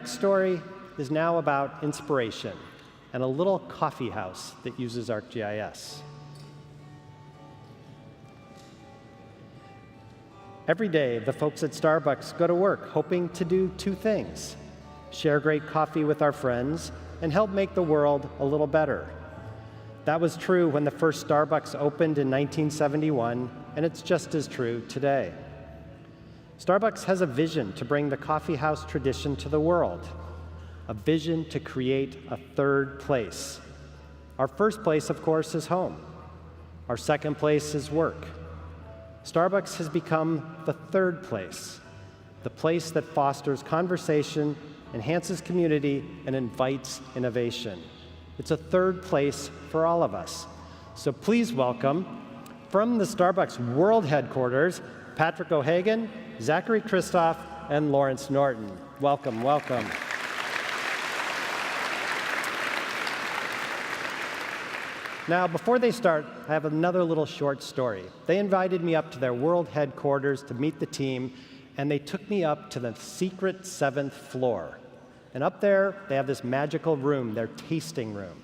next story is now about inspiration and a little coffee house that uses ArcGIS. Every day, the folks at Starbucks go to work hoping to do two things: share great coffee with our friends and help make the world a little better. That was true when the first Starbucks opened in 1971, and it's just as true today. Starbucks has a vision to bring the coffee house tradition to the world, a vision to create a third place. Our first place, of course, is home. Our second place is work. Starbucks has become the third place, the place that fosters conversation, enhances community, and invites innovation. It's a third place for all of us. So please welcome, from the Starbucks World Headquarters, Patrick O'Hagan, Zachary Christoph, and Lawrence Norton. Welcome, welcome. Now, before they start, I have another little short story. They invited me up to their world headquarters to meet the team, and they took me up to the secret 7th floor. And up there, they have this magical room, their tasting room.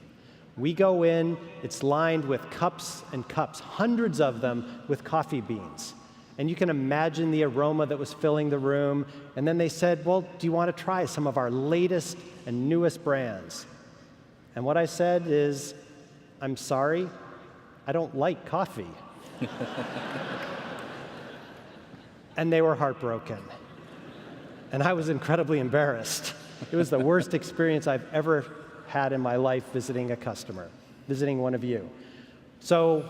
We go in, it's lined with cups and cups, hundreds of them with coffee beans. And you can imagine the aroma that was filling the room. And then they said, well, do you want to try some of our latest and newest brands? And what I said is, I'm sorry, I don't like coffee. And they were heartbroken. And I was incredibly embarrassed. It was the worst experience I've ever had in my life visiting a customer, visiting one of you. So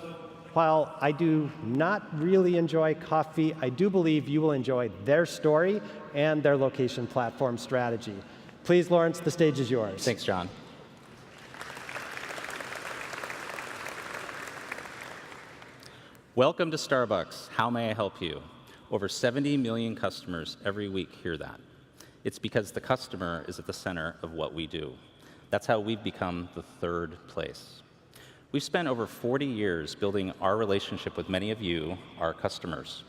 while I do not really enjoy coffee, I do believe you will enjoy their story and their location platform strategy. Please, Lawrence, the stage is yours. Thanks, John. Welcome to Starbucks. How may I help you? Over 70 million customers every week hear that. It's because the customer is at the center of what we do. That's how we've become the third place. We've spent over 40 years building our relationship with many of you, our customers.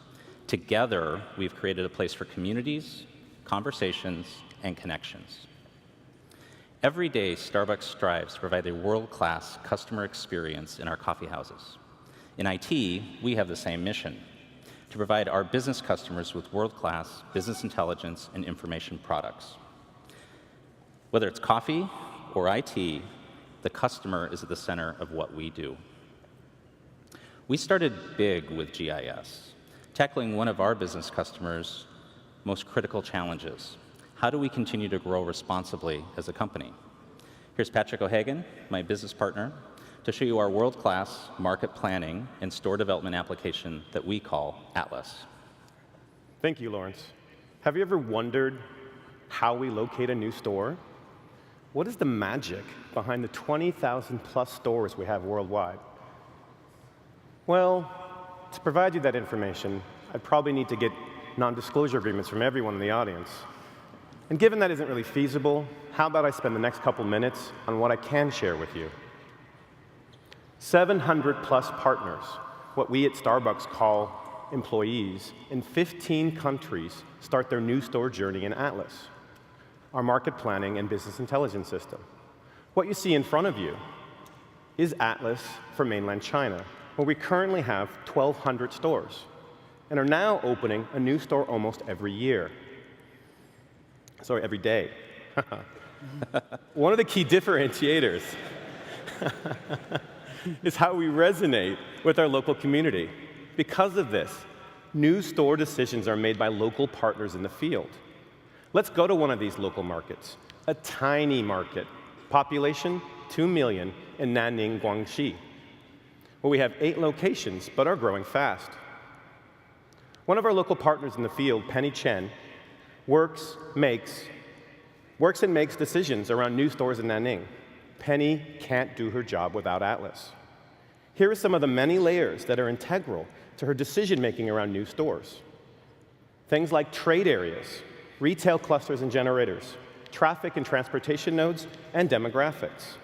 Together, we've created a place for communities, conversations, and connections. Every day, Starbucks strives to provide a world-class customer experience in our coffee houses. In IT, we have the same mission: to provide our business customers with world-class business intelligence and information products. Whether it's coffee or IT, the customer is at the center of what we do. We started big with GIS, tackling one of our business customers' most critical challenges. How do we continue to grow responsibly as a company? Here's Patrick O'Hagan, my business partner, to show you our world-class market planning and store development application that we call Atlas. Thank you, Lawrence. Have you ever wondered how we locate a new store? What is the magic behind the 20,000 plus stores we have worldwide? Well, to provide you that information, I'd probably need to get non-disclosure agreements from everyone in the audience. And given that isn't really feasible, how about I spend the next couple minutes on what I can share with you? 700 plus partners, what we at Starbucks call employees, in 15 countries start their new store journey in Atlas, our market planning and business intelligence system. What you see in front of you is Atlas for mainland China, where we currently have 1,200 stores and are now opening a new store almost every year. Sorry, every day. One of the key differentiators is how we resonate with our local community. Because of this, new store decisions are made by local partners in the field. Let's go to one of these local markets, a tiny market, population 2 million in Nanning, Guangxi, where we have 8 locations but are growing fast. One of our local partners in the field, Penny Chen, works and makes decisions around new stores in Nanning. Penny can't do her job without Atlas. Here are some of the many layers that are integral to her decision-making around new stores. Things like trade areas, retail clusters and generators, traffic and transportation nodes, and demographics.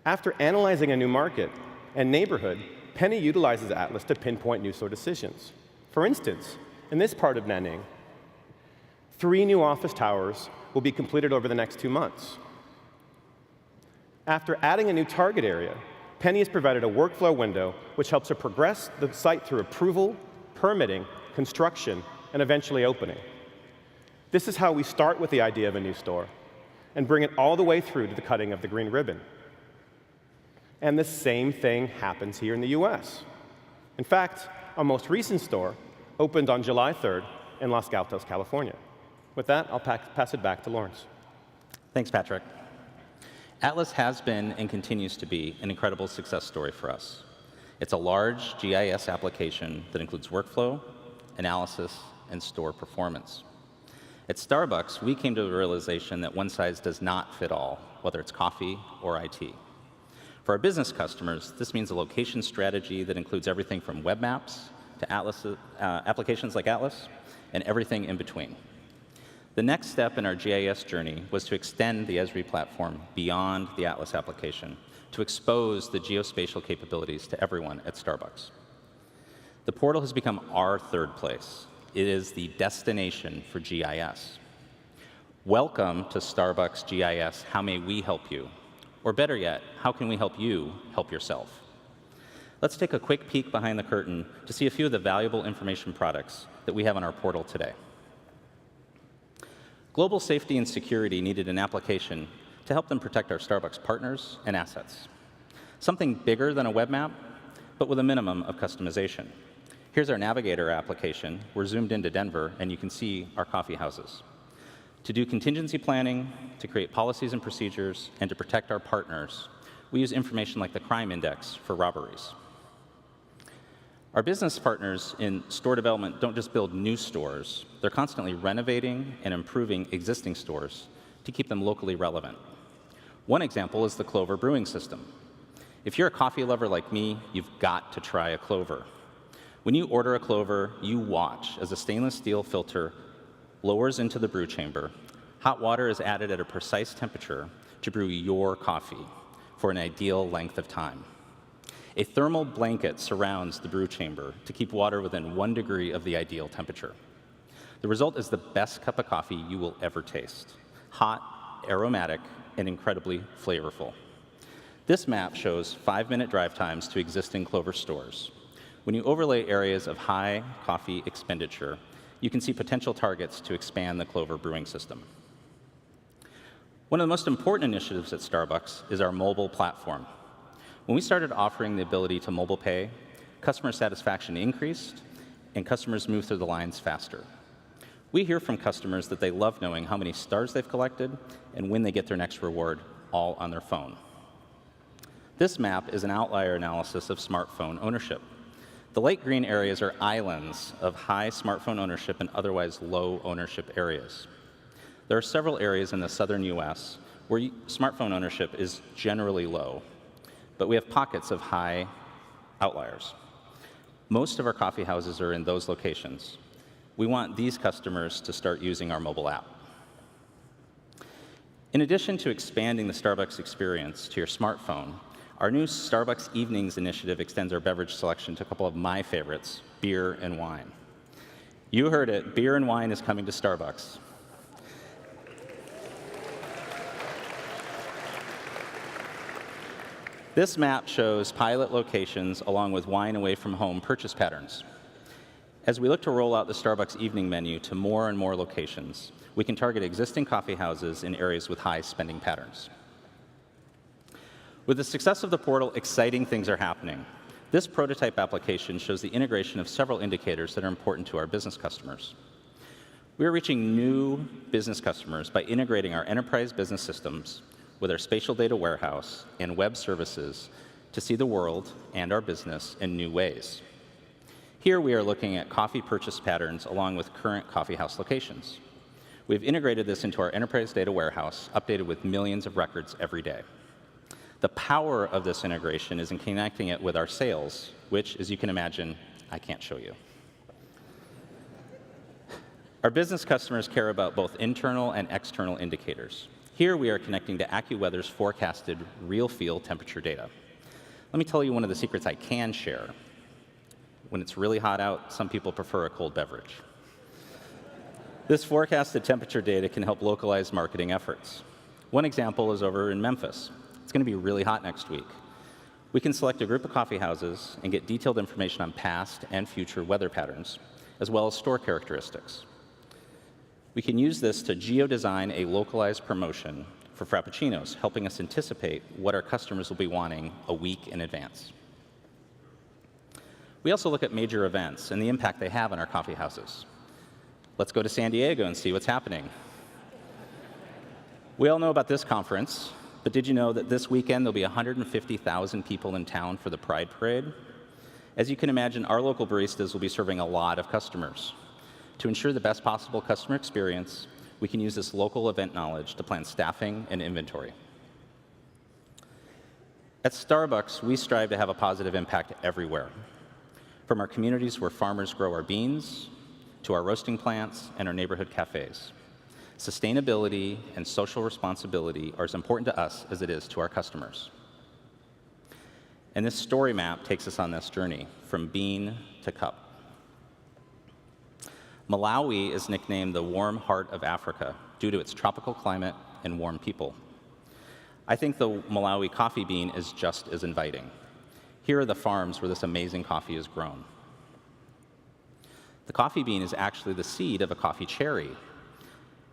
After analyzing a new market and neighborhood, Penny utilizes Atlas to pinpoint new store decisions. For instance, in this part of Nanning, 3 new office towers will be completed over the next 2 months. After adding a new target area, Penny has provided a workflow window which helps her progress the site through approval, permitting, construction, and eventually opening. This is how we start with the idea of a new store and bring it all the way through to the cutting of the green ribbon. And the same thing happens here in the US. In fact, our most recent store opened on July 3rd in Los Gatos, California. With that, I'll pass it back to Lawrence. Thanks, Patrick. Atlas has been and continues to be an incredible success story for us. It's a large GIS application that includes workflow, analysis, and store performance. At Starbucks, we came to the realization that one size does not fit all, whether it's coffee or IT. For our business customers, this means a location strategy that includes everything from web maps to Atlas, applications like Atlas, and everything in between. The next step in our GIS journey was to extend the Esri platform beyond the Atlas application to expose the geospatial capabilities to everyone at Starbucks. The portal has become our third place. It is the destination for GIS. Welcome to Starbucks GIS. How may we help you? Or better yet, how can we help you help yourself? Let's take a quick peek behind the curtain to see a few of the valuable information products that we have on our portal today. Global safety and security needed an application to help them protect our Starbucks partners and assets. Something bigger than a web map, but with a minimum of customization. Here's our Navigator application. We're zoomed into Denver, and you can see our coffee houses. To do contingency planning, to create policies and procedures, and to protect our partners, we use information like the crime index for robberies. Our business partners in store development don't just build new stores, they're constantly renovating and improving existing stores to keep them locally relevant. One example is the Clover brewing system. If you're a coffee lover like me, you've got to try a Clover. When you order a Clover, you watch as a stainless steel filter lowers into the brew chamber. Hot water is added at a precise temperature to brew your coffee for an ideal length of time. A thermal blanket surrounds the brew chamber to keep water within 1 degree of the ideal temperature. The result is the best cup of coffee you will ever taste. Hot, aromatic, and incredibly flavorful. This map shows 5-minute drive times to existing Clover stores. When you overlay areas of high coffee expenditure, you can see potential targets to expand the Clover brewing system. One of the most important initiatives at Starbucks is our mobile platform. When we started offering the ability to mobile pay, customer satisfaction increased, and customers moved through the lines faster. We hear from customers that they love knowing how many stars they've collected and when they get their next reward, all on their phone. This map is an outlier analysis of smartphone ownership. The light green areas are islands of high smartphone ownership and otherwise low ownership areas. There are several areas in the southern US where smartphone ownership is generally low, but we have pockets of high outliers. Most of our coffee houses are in those locations. We want these customers to start using our mobile app. In addition to expanding the Starbucks experience to your smartphone, our new Starbucks Evenings initiative extends our beverage selection to a couple of my favorites, beer and wine. You heard it, beer and wine is coming to Starbucks. This map shows pilot locations along with wine away from home purchase patterns. As we look to roll out the Starbucks evening menu to more and more locations, we can target existing coffee houses in areas with high spending patterns. With the success of the portal, exciting things are happening. This prototype application shows the integration of several indicators that are important to our business customers. We are reaching new business customers by integrating our enterprise business systems with our spatial data warehouse and web services to see the world and our business in new ways. Here we are looking at coffee purchase patterns along with current coffee house locations. We've integrated this into our enterprise data warehouse, updated with millions of records every day. The power of this integration is in connecting it with our sales, which, as you can imagine, I can't show you. Our business customers care about both internal and external indicators. Here we are connecting to AccuWeather's forecasted real field temperature data. Let me tell you one of the secrets I can share. When it's really hot out, some people prefer a cold beverage. This forecasted temperature data can help localize marketing efforts. One example is over in Memphis. It's going to be really hot next week. We can select a group of coffee houses and get detailed information on past and future weather patterns, as well as store characteristics. We can use this to geo-design a localized promotion for Frappuccinos, helping us anticipate what our customers will be wanting a week in advance. We also look at major events and the impact they have on our coffee houses. Let's go to San Diego and see what's happening. We all know about this conference, but did you know that this weekend there'll be 150,000 people in town for the Pride Parade? As you can imagine, our local baristas will be serving a lot of customers. To ensure the best possible customer experience, we can use this local event knowledge to plan staffing and inventory. At Starbucks, we strive to have a positive impact everywhere, from our communities where farmers grow our beans, to our roasting plants and our neighborhood cafes. Sustainability and social responsibility are as important to us as it is to our customers. And this story map takes us on this journey from bean to cup. Malawi is nicknamed the warm heart of Africa due to its tropical climate and warm people. I think the Malawi coffee bean is just as inviting. Here are the farms where this amazing coffee is grown. The coffee bean is actually the seed of a coffee cherry.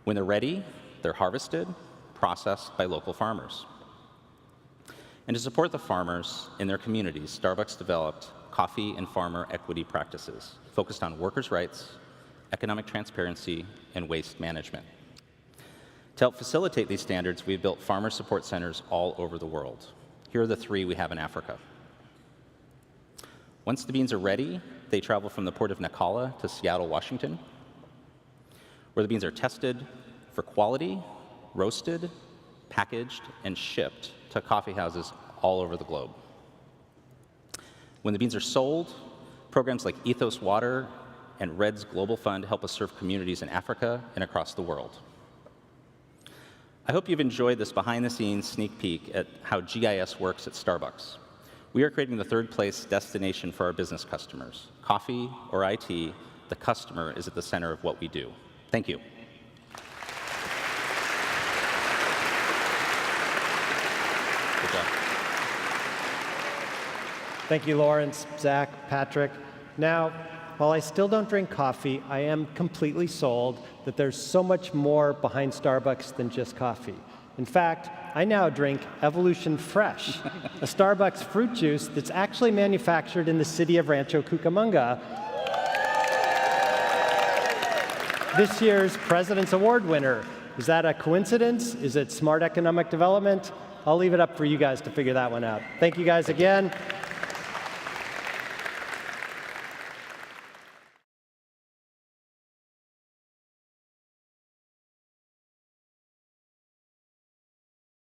When they're ready, they're harvested, processed by local farmers. And to support the farmers in their communities, Starbucks developed coffee and farmer equity practices focused on workers' rights, economic transparency, and waste management. To help facilitate these standards, we've built farmer support centers all over the world. Here are the 3 we have in Africa. Once the beans are ready, they travel from the port of Nacala to Seattle, Washington, where the beans are tested for quality, roasted, packaged, and shipped to coffee houses all over the globe. When the beans are sold, programs like Ethos Water and Red's Global Fund help us serve communities in Africa and across the world. I hope you've enjoyed this behind-the-scenes sneak peek at how GIS works at Starbucks. We are creating the third-place destination for our business customers. Coffee or IT, the customer is at the center of what we do. Thank you. Good job. Thank you, Lawrence, Zach, Patrick. Now, while I still don't drink coffee, I am completely sold that there's so much more behind Starbucks than just coffee. In fact, I now drink Evolution Fresh, a Starbucks fruit juice that's actually manufactured in the city of Rancho Cucamonga. This year's President's Award winner. Is that a coincidence? Is it smart economic development? I'll leave it up for you guys to figure that one out. Thank you guys again.